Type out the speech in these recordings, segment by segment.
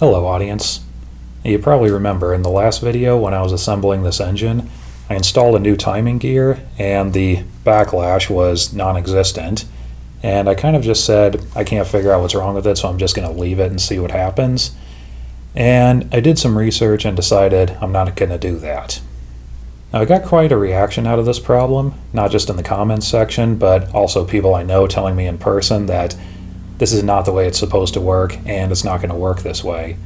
Hello audience. You probably remember in the last video when I was assembling this engine, I installed a new timing gear and the backlash was non-existent, and I kind of just said I can't figure out what's wrong with it, so I'm just going to leave it and see what happens. And I did some research and decided I'm not going to do that. Now, I got quite a reaction out of this problem, not just in the comments section, but also people I know telling me in person that this is not the way it's supposed to work and it's not going to work this way.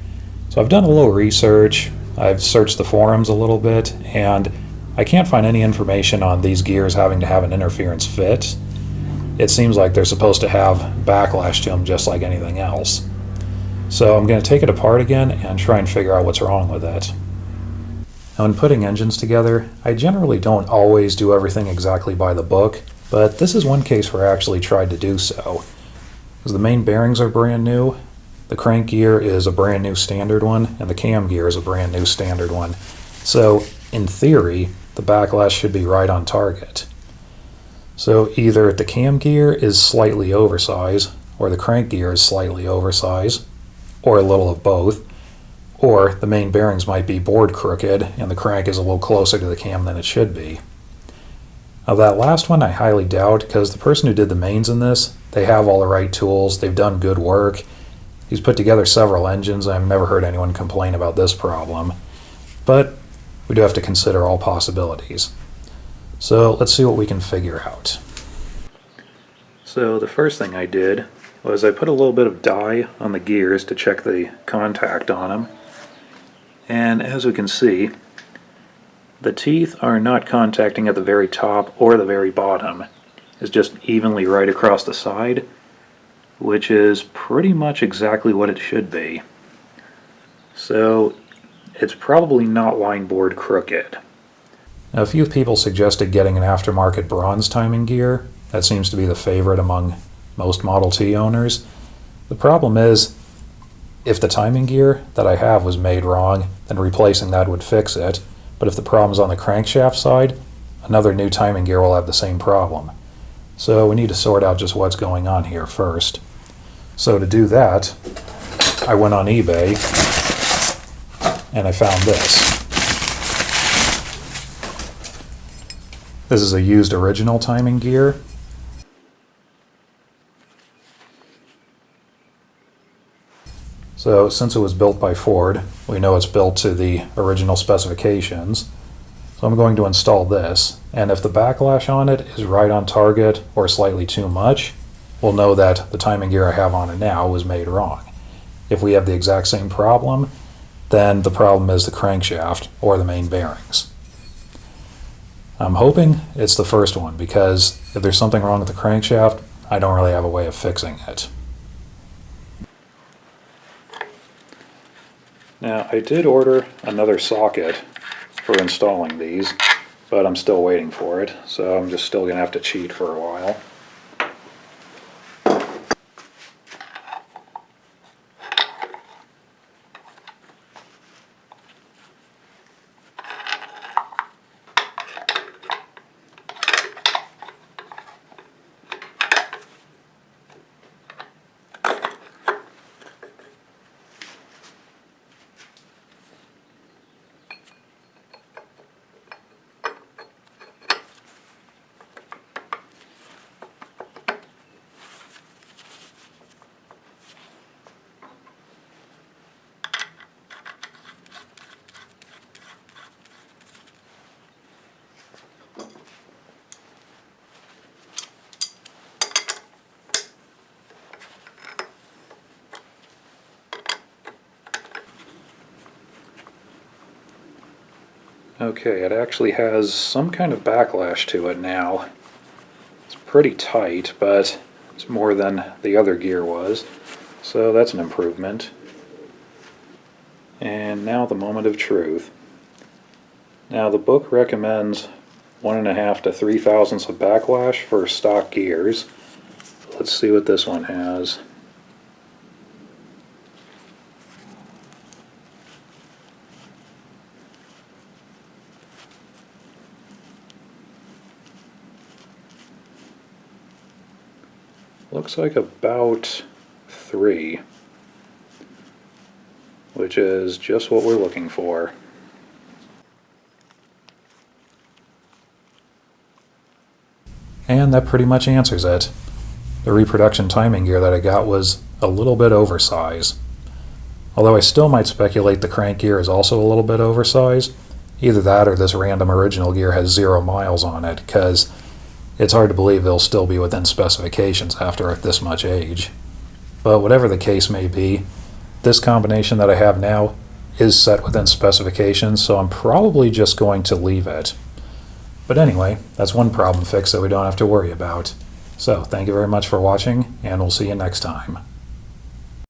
So I've done a little research, I've searched the forums a little bit, and I can't find any information on these gears having to have an interference fit. It seems like they're supposed to have backlash to them just like anything else. So I'm going to take it apart again and try and figure out what's wrong with it. Now, in putting engines together, I generally don't always do everything exactly by the book, but this is one case where I actually tried to do so. Because the main bearings are brand new, the crank gear is a brand new standard one, and the cam gear is a brand new standard one. So, in theory, the backlash should be right on target. So either the cam gear is slightly oversized, or the crank gear is slightly oversized, or a little of both, or the main bearings might be bored crooked and the crank is a little closer to the cam than it should be. Now that last one I highly doubt, because the person who did the mains in this, they have all the right tools, they've done good work. He's put together several engines, and I've never heard anyone complain about this problem. But we do have to consider all possibilities. So let's see what we can figure out. So the first thing I did was I put a little bit of dye on the gears to check the contact on them. And as we can see, the teeth are not contacting at the very top or the very bottom. It's just evenly right across the side, which is pretty much exactly what it should be. So it's probably not line bored crooked. Now, a few people suggested getting an aftermarket bronze timing gear. That seems to be the favorite among most Model T owners. The problem is, if the timing gear that I have was made wrong, then replacing that would fix it. But if the problem's on the crankshaft side, another new timing gear will have the same problem. So we need to sort out just what's going on here first. So to do that, I went on eBay and I found this. This is a used original timing gear. So since it was built by Ford, we know it's built to the original specifications. So I'm going to install this, and if the backlash on it is right on target or slightly too much, we'll know that the timing gear I have on it now was made wrong. If we have the exact same problem, then the problem is the crankshaft or the main bearings. I'm hoping it's the first one, because if there's something wrong with the crankshaft, I don't really have a way of fixing it. Now, I did order another socket for installing these, but I'm still waiting for it, so I'm just still going to have to cheat for a while. Okay, it actually has some kind of backlash to it now. It's pretty tight, but it's more than the other gear was, so that's an improvement. And now the moment of truth. Now the book recommends 1.5 to 3 thousandths of backlash for stock gears. Let's see what this one has. Looks like about 3. which is just what we're looking for. And that pretty much answers it. The reproduction timing gear that I got was a little bit oversized. Although I still might speculate the crank gear is also a little bit oversized. Either that or this random original gear has 0 miles on it, because it's hard to believe they'll still be within specifications after this much age. But whatever the case may be, this combination that I have now is set within specifications, so I'm probably just going to leave it. But anyway, that's one problem fixed that we don't have to worry about. So thank you very much for watching, and we'll see you next time.